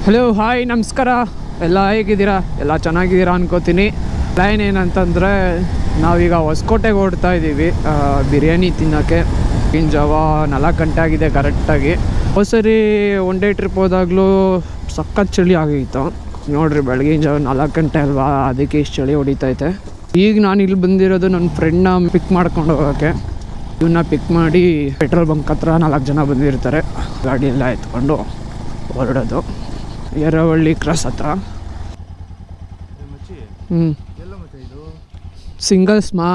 Hello hi ನಮಸ್ಕಾರ, ಎಲ್ಲ ಹೇಗಿದ್ದೀರಾ? ಎಲ್ಲ ಚೆನ್ನಾಗಿದ್ದೀರಾ ಅನ್ಕೋತೀನಿ. ಪ್ಲ್ಯಾನ್ ಏನಂತಂದರೆ ನಾವೀಗ ಹೊಸಕೋಟೆಗೆ ಓಡ್ತಾ ಇದ್ದೀವಿ ಬಿರಿಯಾನಿ ತಿನ್ನೋಕ್ಕೆ. ಇನ್ನು ಜಾವ 4 ಗಂಟೆ ಆಗಿದೆ ಕರೆಕ್ಟಾಗಿ. ಸರಿ ಒನ್ ಡೇ ಟ್ರಿಪ್ ಹೋದಾಗಲೂ ಸಖತ್ ಚಳಿ ಆಗಿತ್ತು ನೋಡಿರಿ. ಬೆಳಗಿನ ಜಾವ 4 ಗಂಟೆ ಅಲ್ವಾ, ಅದಕ್ಕೆ ಇಷ್ಟು ಚಳಿ ಹೊಡಿತೈತೆ. ಈಗ ನಾನು ಇಲ್ಲಿ ಬಂದಿರೋದು ನನ್ನ ಫ್ರೆಂಡ್ನ ಪಿಕ್ ಮಾಡ್ಕೊಂಡು ಹೋಗೋಕ್ಕೆ. ಇವನ್ನ ಪಿಕ್ ಮಾಡಿ ಪೆಟ್ರೋಲ್ ಬಂಕ್ ಹತ್ರ 4 ಜನ ಬಂದಿರ್ತಾರೆ. ಗಾಡಿ ಎಲ್ಲ ಎತ್ಕೊಂಡು ಹೊರಡೋದು ಎರವಳ್ಳಿ ಕ್ರಾಸ್ ಹತ್ರ. ಸಿಂಗಲ್ಸ್ ಮಾ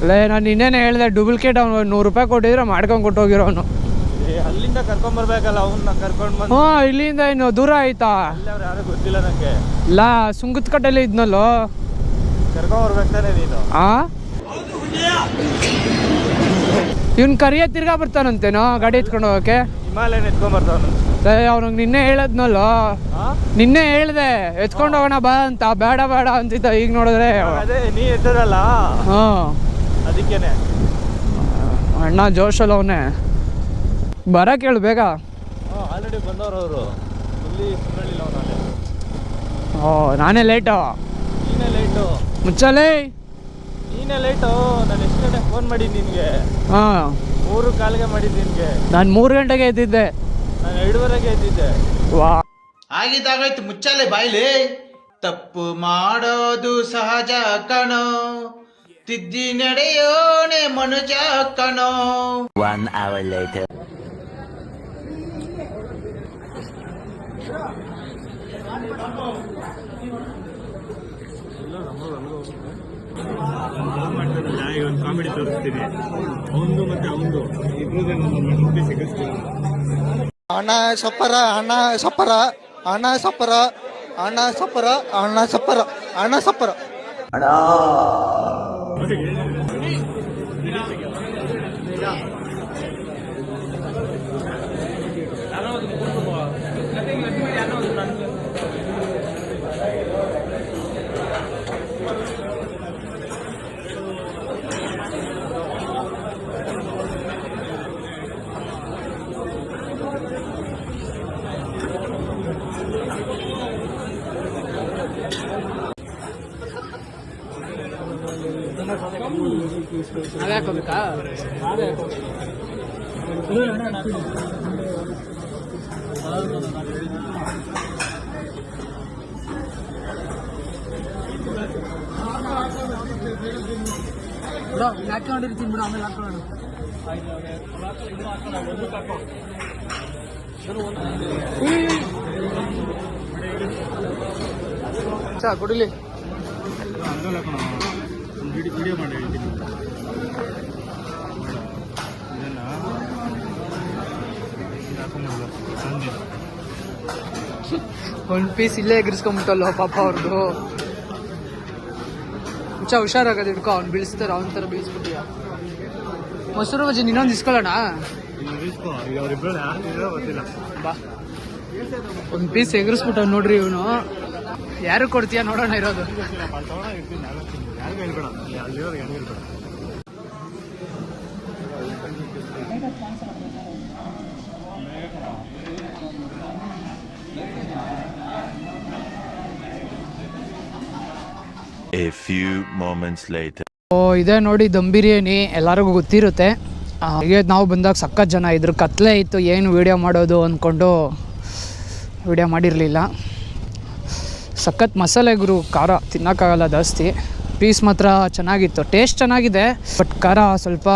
ಅಲ್ಲೇ ನಾನು ಇನ್ನೇನೆ ಹೇಳಿದೆ, ಡೂಪ್ಲಿಕೇಟ್ ಅವ್ನು 100 ರೂಪಾಯಿ ಕೊಟ್ಟಿದ್ರೆ ಮಾಡ್ಕೊಂಡು ಕೊಟ್ಟೋಗಿರೋ ಅವನು. ಅಲ್ಲಿಂದ ಕರ್ಕೊಂಬರ್ಬೇಕಲ್ಲ ಅವನ್ನ ಕರ್ಕೊಂಡು ಬಂದು. ಹಾಂ, ಇಲ್ಲಿಂದ ಇನ್ನು ದೂರ ಆಯ್ತಾ? ಯಾರು ಗೊತ್ತಿಲ್ಲ ನನಗೆ. ಇಲ್ಲ, ಸುಂಗದಕಟ್ಟೆಲ್ಲಿ ಇದ್ನಲ್ಲೋ, ಕರ್ಕೊಂಬರ್ಬೇಕಾನೆ ನೀನು. ಇವ್ನು ಕರಿಯ ತಿರ್ಗಾ ಬರ್ತಾನಂತೇನೋ ಗಾಡಿ ಎತ್ಕೊಂಡು ಹೋಗೋಕ್ಕೆ. ಹಿಮಾಲಯನ್ ಎತ್ಕೊಂಬರ್ತಾವ. ಅವ್ನಿಗೆ ನಿನ್ನೆ ಹೇಳದ್ನಲ್ಲೋ, ನಿನ್ನೆ ಹೇಳ್ದೆ ಎತ್ಕೊಂಡು ಹೋಗೋಣ ಬಾ ಅಂತ. ಬೇಡ ಬೇಡ ಅಂತಿದ್ದ. ಈಗ ನೋಡಿದ್ರೆ ಅದೇ ನೀ ಎತ್ತದಲ್ಲ. ಹಾಂ, ಅದಕ್ಕೇನೆ ಅಣ್ಣ ಜೋಶಲ್ಲ ಅವನೇ. ಬರಕ್ಕೆ ಹೇಳು ಬೇಗ. ಆಲ್ರೆಡಿ ಬಂದವರು ಅವರು. ಇಲ್ಲಿ ಸುಮ್ಮಳಿಲ್ಲ ಅವನಾಲೆ. ನಾನೇ ಲೇಟು. ನೀನೇ ಲೇಟು ಮುಚ್ಚಲೇ. ನೀನೇ ಲೇಟು. ನಾನು ಎಷ್ಟು ಗಂಟೆ ಫೋನ್ ಮಾಡಿದ್ದು ನಿನಗೆ? ಹಾಂ, 3:15ಗೆ ಮಾಡಿದ್ದು ನಿನಗೆ. ನಾನು 3 ಗಂಟೆಗೆ ಎದ್ದಿದ್ದೆ. ನಾನು 2:15ಗೆ ಎದ್ದಿದ್ದೆ. ವಾ, ಆಗಿದ್ದಾಗೋಯ್ತು, ಮುಚ್ಚಾಲೆ ಬಾಯ್ಲಿ. ತಪ್ಪು ಮಾಡೋದು ಸಹಜ ಕಣೋ, ತಿದ್ದಿ ನಡೆಯೋನೆ ಮನುಜ ಕಣೋ. 1 hour later. ಕಾಮಿಡಿ ತೋರಿಸ್ತೀನಿ. ಅವನು ಮತ್ತೆ ಅವನು ಇಬ್ಬರು ಸಿಗಿಸ್ತೀನಿ. ಅಣ್ಣ ಸಪ್ಪರ, ಅಣ್ಣ ಸಪ್ಪರ, ಅಣ್ಣ ಸಪ್ಪರ, ಅಣ್ಣ ಸಪ್ಪರ, ಅಣ್ಣ ಸಪ್ಪರ, ಅಣ್ಣ ಸಪ್ಪರ. ಅದೇ ಹಾಕೋಬೇಕಾ? ಹಾಕೊಂಡಿರ್ತೀನಿ ಬಿಡು, ಆಮೇಲೆ ಹಾಕೊಳ್ಳೋಣ. ಕುಡಿಲಿ. ವಿಡಿಯೋ ಮಾಡಿ ಒಂದು ಪೀಸ್ ಇಲ್ಲೇ ಎಗರಿಸ್ಕೊಂಬಿಟ್ಟಲ್ಲ ಪಾಪ ಅವ್ರದ್ದು. ಹುಷಾರಾಗದು ಹಿಡ್ಕೊ, ಅವ್ನು ಬೀಳಿಸ್ತಾರೆ. ಅವನ ಥರ ಬೀಳಿಸ್ಬಿಟ್ಟಿಯ. ಮೊಸರು ಬಜ್ಜಿ ಇನ್ನೊಂದು ಇಸ್ಕೊಳ್ಳೋಣ. ಬಾ, ಒಂದು ಪೀಸ್ ಎಗರಿಸ್ಬಿಟ್ಟ ನೋಡ್ರಿ ಇವನು. ಯಾರು ಕೊಡ್ತೀಯ ನೋಡೋಣ ಇರೋದು. A few moments later. ಇದೇ ನೋಡಿ ದಮ್ ಬಿರಿಯಾನಿ, ಎಲ್ಲರಿಗೂ ಗೊತ್ತಿರುತ್ತೆ. ಹೀಗೆ ನಾವು ಬಂದಾಗ ಸಖತ್ ಜನ ಇದ್ರು. ಕತ್ಲೆ ಇತ್ತು, ಏನು ವೀಡಿಯೋ ಮಾಡೋದು ಅಂದ್ಕೊಂಡು ವೀಡಿಯೋ ಮಾಡಿರಲಿಲ್ಲ. ಸಖತ್ ಮಸಾಲೆ ಗುರು, ಖಾರ ತಿನ್ನೋಕ್ಕಾಗಲ್ಲ ಜಾಸ್ತಿ. ಪೀಸ್ ಮಾತ್ರ ಚೆನ್ನಾಗಿತ್ತು, ಟೇಸ್ಟ್ ಚೆನ್ನಾಗಿದೆ, ಬಟ್ ಖಾರ ಸ್ವಲ್ಪ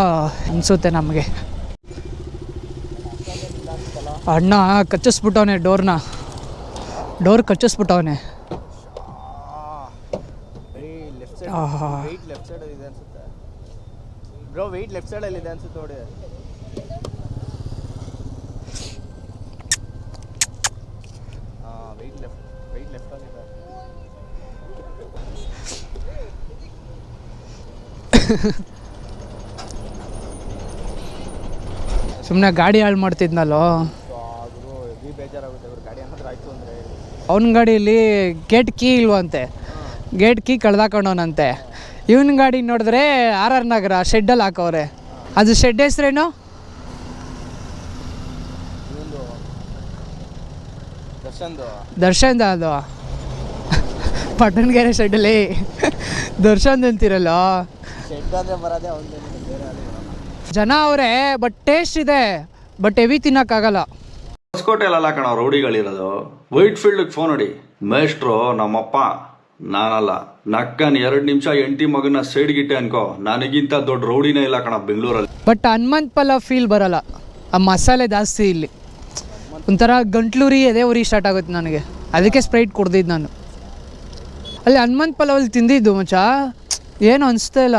ಅನಿಸುತ್ತೆ ನಮಗೆ. ಅಣ್ಣ ಕಚ್ಚಿಸ್ಬಿಟ್ಟವನೆ ಡೋರ್ ಕಚ್ಚಿಸ್ಬಿಟ್ಟವನೆ. ವೆಯ್ಟ್ ಲೆಫ್ಟ್ ಸೈಡ್ ಇದೆ ಅನ್ಸುತ್ತೆ ಬ್ರೋ. ವೆಯ್ಟ್ ಲೆಫ್ಟ್ ಸೈಡ್ ಅಲ್ಲಿ ಇದೆ ಅನ್ಸುತ್ತೆ ನೋಡಿ. ವೆಯ್ಟ್ ಲೆಫ್ಟ್ ಆಗಿದೆ. ಸುಮ್ಮನೆ ಗಾಡಿ ಹಾಳು ಮಾಡ್ತಿದ್ನಲ್ಲೋ. ಬೇಜಾರಾಗುತ್ತೆ ಗಾಡಿ ಏನಾದ್ರೂ ಆಯ್ತು ಅಂದ್ರೆ. ಅವನ ಗಾಡೀಲಿ ಗೇಟ್ ಕೀ ಇಲ್ವಂತೆ, ಗೇಟ್ ಕೀ ಕಳ್ದಾಕೊಂಡವನಂತೆ. ಇವನ ಗಾಡಿ ನೋಡಿದ್ರೆ RR ನಗರ ಶೆಡ್ಡಲ್ಲಿ ಹಾಕವ್ರೆ. ಅದು ಶೆಡ್ ಹೆಸ್ರೇನು? ದರ್ಶನ್ದ ಅದು ಪಟ್ಟಣಗೆರೆ ಶೆಡ್ಡಲ್ಲಿ ದರ್ಶನ್ ಅಂತಿರಲ್ಲ. ಜನ ಅವರೇ, ಬಟ್ ಟೇಸ್ಟ್ ಇದೆ, ಬಟ್ ಹೆವಿ ತಿನ್ನಕ್ಕಾಗಲ್ಲ. ಹೊಸಕೋಟೆಯಲ್ಲ ಕಣ ರೌಡಿಗಳಿರೋದು. ವೈಟ್ ಫೀಲ್ಡ್ಗೆ ಫೋನ್ ಹೊಡಿ, ಮೇಸ್ಟ್ರು ನಮ್ಮಪ್ಪ, ನಾನಲ್ಲ. ನಕ್ಕನ್ 2 ನಿಮಿಷ ಹೆಂಡತಿ ಮಗನ ಸೈಡ್ಗಿಟ್ಟೆ ಅನ್ಕೋ, ನನಗಿಂತ ದೊಡ್ಡ ರೌಡಿನೇ ಇಲ್ಲ ಕಣ ಬೆಂಗಳೂರಲ್ಲಿ. ಬಟ್ ಹನುಮಂತ್ ಪಲಾವ್ ಫೀಲ್ ಬರಲ್ಲ, ಆ ಮಸಾಲೆ ಜಾಸ್ತಿ ಇಲ್ಲಿ. ಒಂಥರ ಗಂಟ್ಲೂರಿ ಎದೆ ಉರಿ ಸ್ಟಾರ್ಟ್ ಆಗುತ್ತೆ ನನಗೆ, ಅದಕ್ಕೆ ಸ್ಪ್ರೈಟ್ ಕುಡ್ದಿದ್ದು ನಾನು. ಅಲ್ಲಿ ಹನುಮಂತ್ ಪಲಾವಲ್ಲಿ ತಿಂದಿದ್ದು ಮಚ್ಚ, ಏನು ಅನಿಸ್ತಾ ಇಲ್ಲ,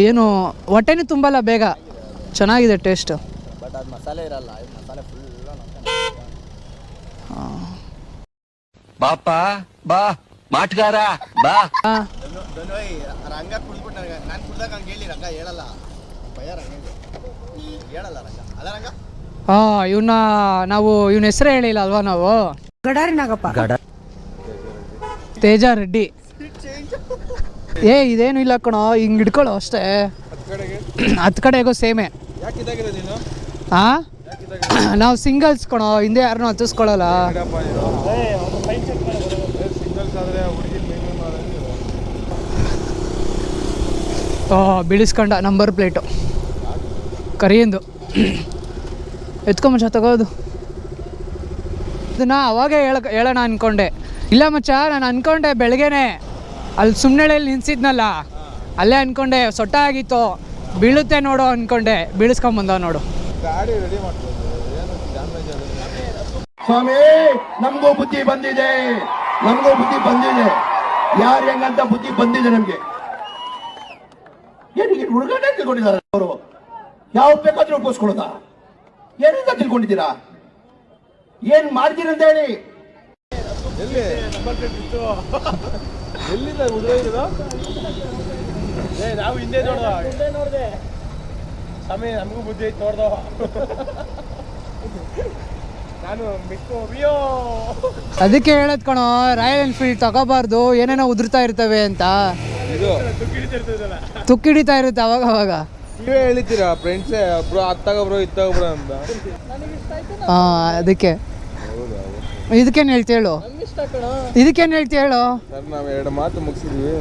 ಏನು ಹೊಟ್ಟೆನೂ ತುಂಬಲ್ಲ ಬೇಗ, ಚೆನ್ನಾಗಿದೆ ಟೇಸ್ಟ್. ಬಟ್ ಅದು ಮಸಾಲೆ ಇರಲ್ಲ, ಮಸಾಲೆ ಫುಲ್. ಬಾಪ ಬಾ ಮಾಟ್ಗಾರ ಬಾ. ರಂಗ ಕುಡ್ದ್ಬಿಟ್ಟು ನಾನು ಕುಡ್ದಾಗ ಹಂಗೆ ಹೇಳಿ, ರಂಗ ಹೇಳಲ್ಲ, ಭಯ ರಂಗಗೆ ಹೇಳಲ್ಲ ರಂಗ. ಅಲ್ಲ ರಂಗ ಇವನ್ನ ನಾವು ಇವನ ಹೆಸರೇ ಹೇಳಿಲ್ಲ ಅಲ್ವಾ ನಾವು, ಗಡಾರಿನಾಗಪ್ಪ, ತೇಜ ರೆಡ್ಡಿ. ಇದೇನು ಇಲ್ಲ ಕಣೋ, ಹಿಂಗೆ ಹಿಡ್ಕೊಳ್ಳೋ ಅಷ್ಟೇ. 10 ಕಡೆಗೂ ಸೇಮೆ. ಹಾಂ, ನಾವು ಸಿಂಗಲ್ಸ್ ಕಣೋ, ಹಿಂದೆ ಯಾರನ್ನೂ ಹತ್ತಿಸ್ಕೊಳ್ಳಲ್ಲ. ಬಿಡಿಸ್ಕೊಂಡ ನಂಬರ್ ಪ್ಲೇಟು ಕರಿಯಂದು ಎತ್ಕೊಂಬಚ್ಚ ತಗೋದು. ಅದನ್ನ ಅವಾಗೇ ಹೇಳೋಣ ಅಂದ್ಕೊಂಡೆ. ಇಲ್ಲ ಮಚ್ಚ, ನಾನು ಅಂದ್ಕೊಂಡೆ ಬೆಳಗ್ಗೆನೆ ಅಲ್ಲಿ ಸುಮ್ಮನೆಳೆಯಲ್ಲಿ ನಿನ್ಸಿದ್ನಲ್ಲ, ಅಲ್ಲೇ ಅಂದ್ಕೊಂಡೆ ಸೊಟ್ಟ ಆಗಿತ್ತು, ಬೀಳುತ್ತೆ ನೋಡು ಅಂದ್ಕೊಂಡೆ, ಬೀಳಿಸ್ಕೊಂಬಂದ ನೋಡು. ಗಾಡಿ ರೆಡಿ ಮಾಡ್ತಾರೆ. ಸ್ವಾಮಿ, ನಮಗೂ ಬುದ್ಧಿ ಬಂದಿದೆ, ನಮಗೂ ಬುದ್ಧಿ ಬಂದಿದೆ. ಯಾರು ಹೆಂಗಂತ ಬುದ್ಧಿ ಬಂದಿದೆ ನಮ್ಗೆ. ಏನಿಗೆ ಹುಡುಗನೇ ತಿಳ್ಕೊಂಡಿದ್ದಾರೆ ಅವರು, ಯಾವ ಬೇಕಾದ್ರೂ ಒಪ್ಪಿಸ್ಕೊಳ್ಳೋದ? ಏನಿಂದ ತಿಳ್ಕೊಂಡಿದ್ದೀರಾ? ಏನ್ ಮಾಡ್ತೀರಂತ ಹೇಳಿ. ಎಲ್ಲಿ ಎಲ್ಲಿಂದ ಉದುರೋಗಿರೋದು? ನಾವು ಹಿಂದೆ ನೋಡ್ದೆ ಸ್ವಾಮಿ, ನಮಗೂ ಬುದ್ಧಿ ಐತೆ ನೋಡ್ದೋ. ನಾನು ಅದಕ್ಕೆ ಹೇಳದ್ ಕಣೋ, ರಾಯಲ್ ಎನ್ಫೀಲ್ಡ್ ತಗೋಬಾರ್ದು, ಏನೇನೋ ಉದುರ್ತಾ ಇರ್ತವೆ ಅಂತ. ತುಕ್ಕಿಡಿತಾ ಇರುತ್ತೆ ಅವಾಗ ಅವಾಗ. ನೀವೇ ಹೇಳಿದ್ದೀರಾ ಫ್ರೆಂಡ್ಸೇ, ಬ್ರೋ ಅತ್ತಾಗೊಬ್ರು ಇತ್ತಾಗೊಬ್ರು ಅಂತ. ಅದಕ್ಕೆ ಇದಕ್ಕೇನು ಹೇಳ್ತಿ ಹೇಳು, ಇದಕ್ಕೇನು ಹೇಳ್ತಿ ಹೇಳು. ಸರ್, ನಾವು 2 ಮಾತು ಮುಗಿಸಿದ್ವಿ.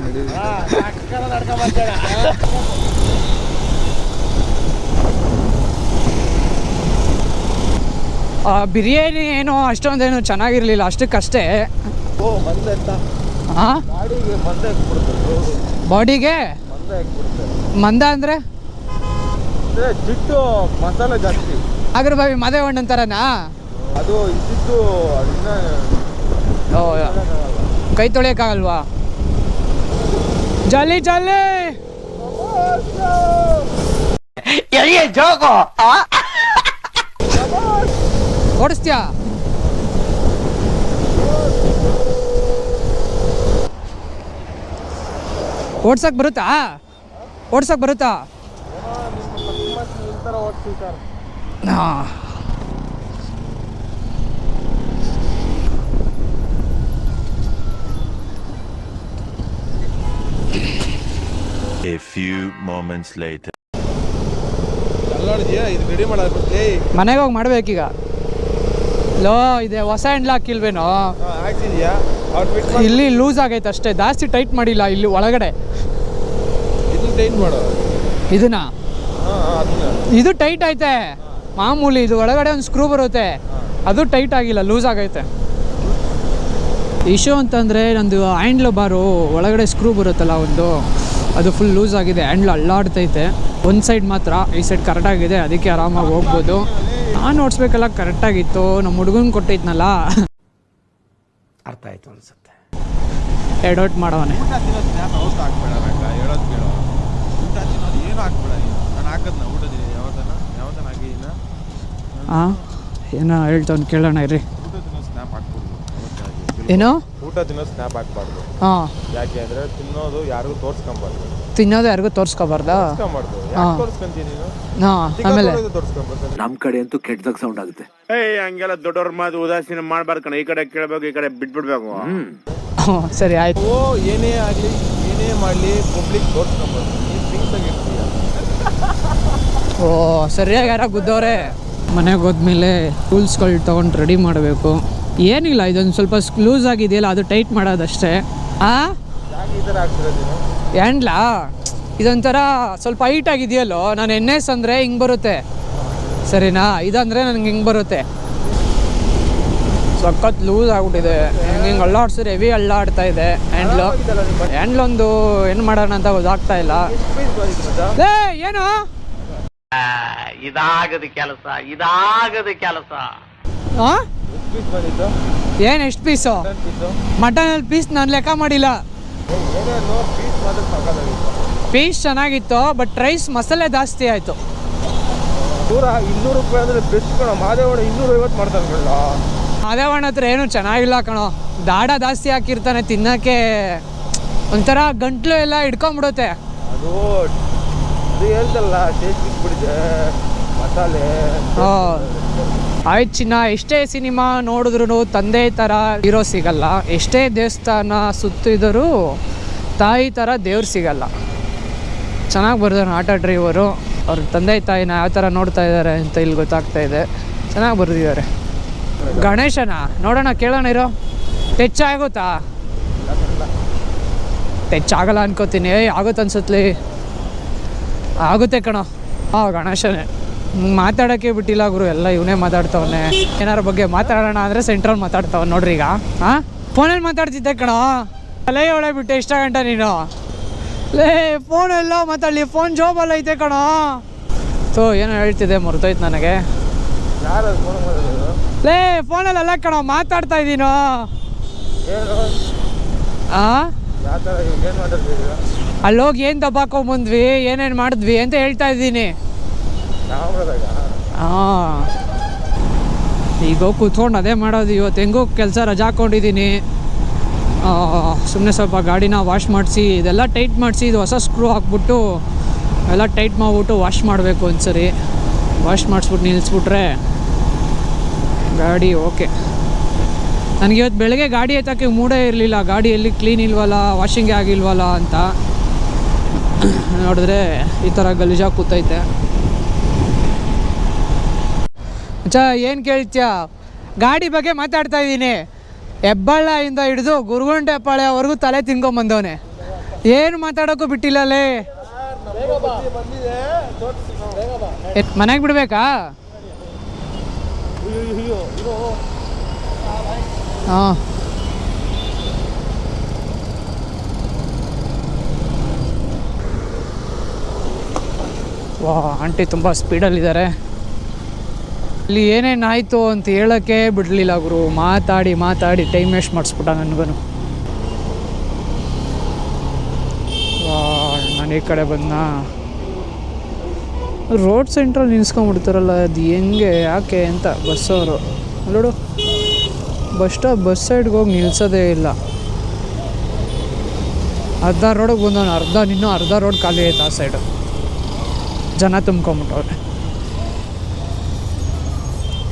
ಬಿರಿಯಾನಿ ಏನೋ ಅಷ್ಟೊಂದೇನು ಚೆನ್ನಾಗಿರಲಿಲ್ಲ, ಅಷ್ಟಕ್ಕಷ್ಟೇ. ಹಾಂ, ಬಾಡಿಗೆ ಮಂದ ಅಂದರೆ ಜಿಟ್ಟು ಮಸಾಲೆ ಜಾಸ್ತಿ. ಅದ್ರ ಬಾವಿ ಮದುವೆ ಹಣ್ಣು ಅಂತಾರನಾ ಅದು ಇದ್ದಿದ್ದು. ಓ, ಕೈ ತೊಳೆಯೋಕ್ಕಾಗಲ್ವಾ? ಜಲ್ಲಿ ಜಲ್ಲಿ ಜೋಗೋ ಓಡಿಸ್ತೀಯಾ? ಓಡ್ಸಕ್ ಬರುತ್ತಾ? ಹಾಂ. A few moments later. ಮನೆಗೆ ಹೋಗಿ ಮಾಡ್ಬೇಕೀಗ. ಲೋ, ಇದೆ ಹೊಸ ಹ್ಯಾಂಡ್ಲ್ ಹಾಕಿಲ್ವೇನೋ? ಇಲ್ಲಿ ಲೂಸ್ ಆಗೈತೆ ಅಷ್ಟೇ, ಜಾಸ್ತಿ ಟೈಟ್ ಮಾಡಿಲ್ಲ ಇಲ್ಲಿ ಒಳಗಡೆ. ಇದನ್ನ ಇದು ಟೈಟ್ ಐತೆ ಮಾಮೂಲಿ. ಇದು ಒಳಗಡೆ ಒಂದು ಸ್ಕ್ರೂ ಬರುತ್ತೆ, ಅದು ಟೈಟ್ ಆಗಿಲ್ಲ, ಲೂಸ್ ಆಗೈತೆ. ಇಶ್ಯೂ ಅಂತಂದರೆ ನಂದು ಹ್ಯಾಂಡ್ಲ್ ಬಾರು ಒಳಗಡೆ ಸ್ಕ್ರೂ ಬರುತ್ತಲ್ಲ ಒಂದು, ಅದು ಫುಲ್ ಲೂಸ್ ಆಗಿದೆ, ಹ್ಯಾಂಡ್ಲ್ ಅಲ್ಲಾಡ್ತೈತೆ. ಒಂದು ಸೈಡ್ ಮಾತ್ರ, ಈ ಸೈಡ್ ಕರೆಕ್ಟಾಗಿದೆ, ಅದಕ್ಕೆ ಆರಾಮಾಗಿ ಹೋಗ್ಬೋದು. ನಾನು ಓಡಿಸ್ಬೇಕಲ್ಲ ಕರೆಕ್ಟಾಗಿತ್ತು, ನಮ್ಮ ಹುಡುಗನ ಕೊಟ್ಟಿದ್ನಲ್ಲ, ಅರ್ಥ ಆಯ್ತು ಅನ್ಸುತ್ತೆ. ಎಡೌಟ್ ಮಾಡವನೆ. ಏನು ಹಾಕ್ಬೇಡ, ನಾನು ಹಾಕದ್ನ ಊಟದ ಯಾವತ್ತನ ಆಗಿಲ್ಲ. ಹಾಂ, ಏನೋ ಹೇಳ್ತಾವ್ನು ಕೇಳೋಣ ಇರ್ರಿ. ಊಟ ತಿನ್ನೋ ಸ್ನ್ಯಾಪ್ ಹಾಕ್ಬಿಡ್ದು. ಏನೋ ಊಟ ತಿನ್ನೋ ಸ್ನ್ಯಾಪ್ ಹಾಕ್ಬಾರ್ದು. ಹಾಂ, ಯಾಕೆ ಅಂದರೆ ತಿನ್ನೋದು ಯಾರಿಗೂ ತೋರಿಸ್ಕೊಂಬಾರ್ದು. ತಿನ್ನೋದು ಯಾರಿಗೂ ತೋರಿಸ್ಕೋಬಾರ್ದಾ? ತೋರಿಸ್ಕೊಂಬಾರ್ದು. ಯಾಕೆ ತೋರಿಸ್ಕೊಂತೀನಿ ನೀನು? ಹಾಂ, ಆಮೇಲೆ ತೋರಿಸ್ಕೊಂಬಾರ್ದು. ನಮ್ ಕಡೆ ಅಂತೂ ಕೆಟ್ಟದಾಗ ಸೌಂಡ್ ಆಗುತ್ತೆ. ಹಂಗೆಲ್ಲ ದೊಡ್ಡವ್ರ ಮಾತು ಉದಾಸೀನ ಮಾಡ್ಬಾರ್ದು ಕಣ. ಈ ಕಡೆ ಕೇಳಬೇಕು, ಈ ಕಡೆ ಬಿಟ್ಬಿಡ್ಬೇಕು. ಸರಿ ಆಯ್ತು. ಏನೇ ಆಗಲಿ, ಏನೇ ಮಾಡಲಿ, ಪಬ್ಲಿಕ್ ತೋರಿಸ್ಕೊಂಬಾರ್ದು. ನೀನು ಥಿಂಗ್ಸ್ ಆಗಿರ್ತೀಯ. ಓ, ಸರಿಯಾಗಿ ಯಾರ ಗುದ್ದವ್ರೆ. ಮನೆಗೆ ಹೋದ್ಮೇಲೆ ಟೂಲ್ಸ್ಗಳು ತೊಗೊಂಡು ರೆಡಿ ಮಾಡಬೇಕು. ಏನಿಲ್ಲ, ಇದೊಂದು ಸ್ವಲ್ಪ ಲೂಸ್ ಆಗಿದೆಯಲ್ಲ ಅದು ಟೈಟ್ ಮಾಡೋದಷ್ಟೇ. ಹ್ಯಾಂಡ್ಲಾ ಇದೊಂಥರ ಸ್ವಲ್ಪ ಹೈಟ್ ಆಗಿದೆಯಲ್ಲೋ, ನಾನು NS ಅಂದರೆ ಹಿಂಗೆ ಬರುತ್ತೆ ಸರಿನಾ, ಇದಂದರೆ ನನಗೆ ಹಿಂಗೆ ಬರುತ್ತೆ. ಸಖತ್ ಲೂಸ್ ಆಗ್ಬಿಟ್ಟಿದೆ, ಹಿಂಗೆ ಅಲ್ಲಾಡ್ಸಿದ್ರೆ ಹೆವಿ ಅಲ್ಲಾಡ್ತಾ ಇದೆ ಹ್ಯಾಂಡ್ಲೊಂದು ಏನು ಮಾಡೋಣ ಅಂತ ಗೊತ್ತಾಗ್ತಾ ಇಲ್ಲ. ಏನು ಇದಾಗದ ಕೆಲಸ ಏನು ಎಷ್ಟು ಪೀಸು ಮಟನಲ್ಲಿ ಪೀಸ್ ನಾನು ಲೆಕ್ಕ ಮಾಡಿಲ್ಲ. ಪೀಸ್ ಚೆನ್ನಾಗಿತ್ತು, ಬಟ್ ರೈಸ್ ಮಸಾಲೆ ಜಾಸ್ತಿ ಆಯಿತು. 200 ರೂಪಾಯಿ ಅಂದರೆ ಬೆಸ್ಟ್ ಕಣ. ಮಾದೇವಣ್ಣ 250 ಮಾಡ್ತಾರೆ ಕಣ. ಮಾದೇವಣ್ಣ ಹತ್ರ ಏನು ಚೆನ್ನಾಗಿಲ್ಲ ಕಣೋ, ದಾಡ ಜಾಸ್ತಿ ಹಾಕಿರ್ತಾನೆ, ತಿನ್ನೋಕ್ಕೆ ಒಂಥರ ಗಂಟ್ಲು ಎಲ್ಲ ಹಿಡ್ಕೊಂಬಿಡುತ್ತೆ. ಅದು ಹೇಳ್ತಲ್ಲ ಟೇಸ್ಟ್ ಬಿಟ್ಬಿಟ್ಟಿದೆ ಮಸಾಲೆ. ಆಯ್ತು ಚಿನ್ನ, ಎಷ್ಟೇ ಸಿನಿಮಾ ನೋಡಿದ್ರು ತಂದೆ ಥರ ಹೀರೋ ಸಿಗಲ್ಲ, ಎಷ್ಟೇ ದೇವಸ್ಥಾನ ಸುತ್ತಿದರೂ ತಾಯಿ ಥರ ದೇವ್ರು ಸಿಗಲ್ಲ. ಚೆನ್ನಾಗಿ ಬರ್ದಾರೆ ಆಟೋ ಡ್ರೈವರು, ಅವ್ರ ತಂದೆ ತಾಯಿನ ಯಾವ ಥರ ನೋಡ್ತಾ ಇದ್ದಾರೆ ಅಂತ ಇಲ್ಲಿ ಗೊತ್ತಾಗ್ತಾ ಇದೆ. ಚೆನ್ನಾಗಿ ಬರೆದಿದ್ದಾರೆ. ಗಣೇಶನ ನೋಡೋಣ, ಕೇಳೋಣ ಇರೋ. ಟಚ್ ಆಗುತ್ತಾ? ಟಚ್ ಆಗಲ್ಲ ಅನ್ಕೋತೀನಿ. ಆಗುತ್ತೆ ಅನ್ಸತ್ಲಿ, ಆಗುತ್ತೆ ಕಣೋ. ಗಣೇಶನೇ ಮಾತಾಡೋಕ್ಕೆ ಬಿಟ್ಟಿಲ್ಲ ಗುರು, ಎಲ್ಲ ಇವನೇ ಮಾತಾಡ್ತವನೆ. ಏನಾರ ಬಗ್ಗೆ ಮಾತಾಡೋಣ ಅಂದರೆ ಸೆಂಟ್ರಲ್ ಮಾತಾಡ್ತವ ನೋಡ್ರಿ. ಈಗ ಫೋನಲ್ಲಿ ಮಾತಾಡ್ತಿದ್ದೆ ಕಣೋ, ಅಲ್ಲೇ ಒಳ್ಳೆ ಬಿಟ್ಟೆ ಇಷ್ಟ ಗಂಟೆ ನೀನು. ಲೇ ಫೋನೆಲ್ಲ ಮಾತಾಡಲಿ, ಫೋನ್ ಜಾಬಲ್ಲ ಐತೆ ಕಣೋ. ಏನೋ ಹೇಳ್ತಿದ್ದೆ ಮರ್ತೋಯ್ತು ನನಗೆ. ಲೇ ಫೋನಲ್ಲಿ ಅಲ್ಲ ಕಣೋ ಮಾತಾಡ್ತಾ ಇದ್ದೀನೋ. ಅಲ್ಲೋಗಿ ಏನು ದಬ್ಬಾಕೊಂಬಂದ್ವಿ, ಏನೇನು ಮಾಡಿದ್ವಿ ಅಂತ ಹೇಳ್ತಾ ಇದ್ದೀನಿ. ಈಗ ಕೂತ್ಕೊಂಡು ಅದೇ ಮಾಡೋದು. ಇವತ್ತು ಹೆಂಗೋ ಕೆಲಸ ರಜಾ ಹಾಕ್ಕೊಂಡಿದ್ದೀನಿ. ಸುಮ್ಮನೆ ಸ್ವಲ್ಪ ಗಾಡಿನ ವಾಶ್ ಮಾಡಿಸಿ, ಇದೆಲ್ಲ ಟೈಟ್ ಮಾಡಿಸಿ, ಇದು ಹೊಸ ಸ್ಕ್ರೂ ಹಾಕ್ಬಿಟ್ಟು ಎಲ್ಲ ಟೈಟ್ ಮಾಡಿಬಿಟ್ಟು ವಾಶ್ ಮಾಡಬೇಕು ಒಂದ್ಸರಿ. ವಾಶ್ ಮಾಡಿಸ್ಬಿಟ್ಟು ನಿಲ್ಲಿಸ್ಬಿಟ್ರೆ ಗಾಡಿ ಓಕೆ. ನನಗೆ ಇವತ್ತು ಬೆಳಗ್ಗೆ ಗಾಡಿ ಎತ್ತೋಕ್ಕೆ ಮೂಡೇ ಇರಲಿಲ್ಲ, ಗಾಡಿಯಲ್ಲಿ ಕ್ಲೀನ್ ಇಲ್ವಲ್ಲ, ವಾಷಿಂಗೇ ಆಗಿಲ್ವಲ್ಲ ಅಂತ. ನೋಡಿದ್ರೆ ಈ ಥರ ಗಲೀಜಾಗಿ ಕೂತೈತೆ. ಏನು ಕೇಳ್ತೀಯ? ಗಾಡಿ ಬಗ್ಗೆ ಮಾತಾಡ್ತಾ ಇದ್ದೀನಿ. ಹೆಬ್ಬಳ್ಳದಿಂದ ಹಿಡಿದು ಗುರುಗುಂಟೆಪಾಳ್ಯವರೆಗೂ ತಲೆ ತಿನ್ಕೊಂಬಂದವನೆ, ಏನು ಮಾತಾಡೋಕ್ಕೂ ಬಿಟ್ಟಿಲ್ಲಲೇ. ಮನೆಗೆ ಬಿಡ್ಬೇಕಾ? ಹಾಂ ವಾ, ಆಂಟಿ ತುಂಬ ಸ್ಪೀಡಲ್ಲಿದ್ದಾರೆ. ಇಲ್ಲಿ ಏನೇನಾಯಿತು ಅಂತ ಹೇಳೋಕ್ಕೆ ಬಿಡಲಿಲ್ಲ ಗುರು. ಮಾತಾಡಿ ಮಾತಾಡಿ ಟೈಮ್ ವೇಸ್ಟ್ ಮಾಡಿಸ್ಬಿಟ್ಟ ನನಗೂ. ನಾನು ಈ ಕಡೆ ಬಂದ ರೋಡ್ ಸೆಂಟ್ರಲ್ಲಿ ನಿಲ್ಸ್ಕೊಂಡ್ಬಿಡ್ತಾರಲ್ಲ, ಅದು ಹೆಂಗೆ ಯಾಕೆ ಅಂತ ಬಸ್ಸವರು. ನೋಡು, ಬಸ್ ಸೈಡ್ಗೆ ಹೋಗಿ ನಿಲ್ಸೋದೇ ಇಲ್ಲ. ಅರ್ಧ ರೋಡಿಗೆ ಬಂದವನು, ಇನ್ನೂ ಅರ್ಧ ರೋಡ್ ಖಾಲಿ ಆಯ್ತು. ಆ ಸೈಡು ಜನ ತುಂಬ್ಕೊಂಬಿಟ್ಟವ್ರೆ.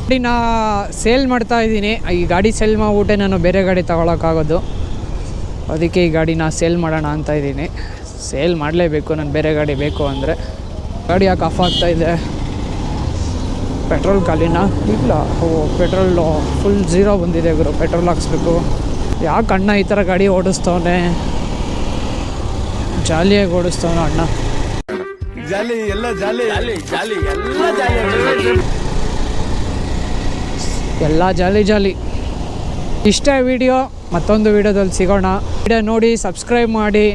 ಗಾಡಿನ ಸೇಲ್ ಮಾಡ್ತಾ ಇದ್ದೀನಿ. ಈ ಗಾಡಿ ಸೇಲ್ ಮಾಡಿಬಿಟ್ಟೆ ನಾನು ಬೇರೆ ಗಾಡಿ ತಗೊಳಕ್ಕಾಗೋದು. ಅದಕ್ಕೆ ಈ ಗಾಡಿನ ಸೇಲ್ ಮಾಡೋಣ ಅಂತ ಇದ್ದೀನಿ. ಸೇಲ್ ಮಾಡಲೇಬೇಕು, ನಾನು ಬೇರೆ ಗಾಡಿ ಬೇಕು ಅಂದರೆ. ಗಾಡಿ ಯಾಕೆ ಆಫ್ ಆಗ್ತಾಯಿದೆ? ಪೆಟ್ರೋಲ್ ಖಾಲಿನಾ? ಇಲ್ಲ, ಪೆಟ್ರೋಲು ಫುಲ್ 0 ಬಂದಿದೆ ಗುರು. ಪೆಟ್ರೋಲ್ ಹಾಕ್ಸ್ಬೇಕು. ಯಾಕೆ ಅಣ್ಣ ಈ ಥರ ಗಾಡಿ ಓಡಿಸ್ತವನೆ? ಜಾಲಿಯಾಗಿ ಓಡಿಸ್ತವನ ಅಣ್ಣ. ಜಾಲಿ ಎಲ್ಲ ಜಾಲಿ ಜಾಲಿ ಎಲ್ಲ ಜಾಲಿ ಎಲ್ಲ ಜಾಲಿ ಜಾಲಿ. ಇಷ್ಟೇ ವಿಡಿಯೋ, ಮತ್ತೊಂದು ವಿಡಿಯೋದಲ್ಲಿ ಸಿಗೋಣ. ವಿಡಿಯೋ ನೋಡಿ ಸಬ್ಸ್ಕ್ರೈಬ್ ಮಾಡಿ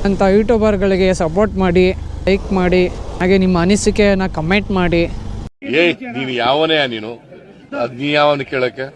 ಅಂತ ಯೂಟ್ಯೂಬರ್ಗಳಿಗೆ ಸಪೋರ್ಟ್ ಮಾಡಿ, ಲೈಕ್ ಮಾಡಿ, ಹಾಗೆ ನಿಮ್ಮ ಅನಿಸಿಕೆಯನ್ನು ಕಮೆಂಟ್ ಮಾಡಿ. ನೀನು ಯಾವನೇ ನೀನು, ಅದು ನೀ ಯಾವನು ಕೇಳಕ್ಕೆ?